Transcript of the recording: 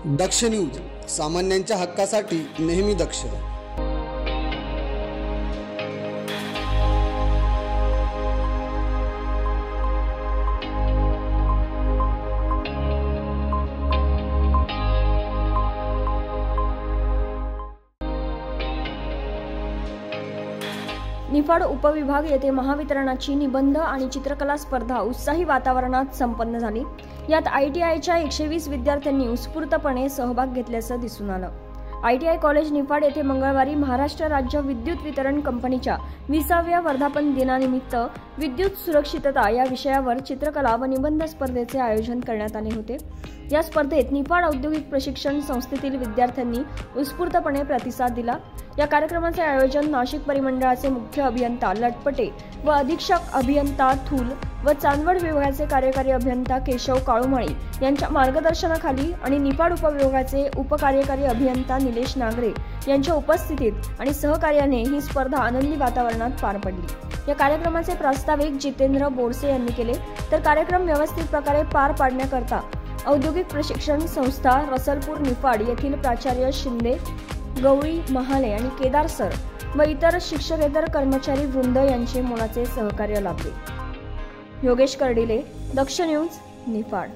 दक्ष news, सामान्यांच्या हक्कासाठी नेहमी दक्ष। निफाड उपविभाग येथे महावितरणाची निबंध आणि चित्रकला स्पर्धा उत्साही वातावरणात संपन्न झाली। यात ITIच्या 120 विद्यार्थ्यांनी उत्स्फूर्तपणे सहभाग घेतल्याचं दिसून आलं। ITI कॉलेज निफाड येथे मंगळवारी महाराष्ट्र राज्य विद्युत वितरण कंपनीच्या 20व्या वर्धापन दिनानिमित्त विद्युत सुरक्षितता या विषयावर चित्रकला व निबंध स्पर्धेचे आयोजन करण्यात आले होते। या स्पर्धेत निफाड औद्योगिक प्रशिक्षण संस्थेतील विद्यार्थ्यांनी उत्स्फूर्तपणे प्रतिसाद दिला। या कार्यक्रमाचे आयोजन नाशिक परिमंडळाचे मुख्य अभियंता लटपटे व अधीक्षक अभियंता थूल व चांदवड विभागाचे कार्यकारी अभियंता केशव काळुमाळी यांच्या मार्गदर्शनाखाली आणि निफाड उपविभागाचे उपकार्यकारी अभियंता निलेश नागरे यांच्या उपस्थितीत आणि सहकार्याने ही स्पर्धा आनंदी वातावरणात पार पडली। या कार्यक्रमाचे प्रास्ताविक जितेंद्र बोरसे यांनी केले, तर कार्यक्रम व्यवस्थित प्रकारे पार पाडण्याकरता औद्योगिक प्रशिक्षण संस्था रसलपूर निफाड येथील प्राचार्य शिंदे, गवळी महाले आणि केदार सर व इतर शिक्षकेतर कर्मचारी वृंद यांचे मोलाचे सहकार्य लाभले। योगेश कर्डिले, दक्ष न्यूज, निफाड।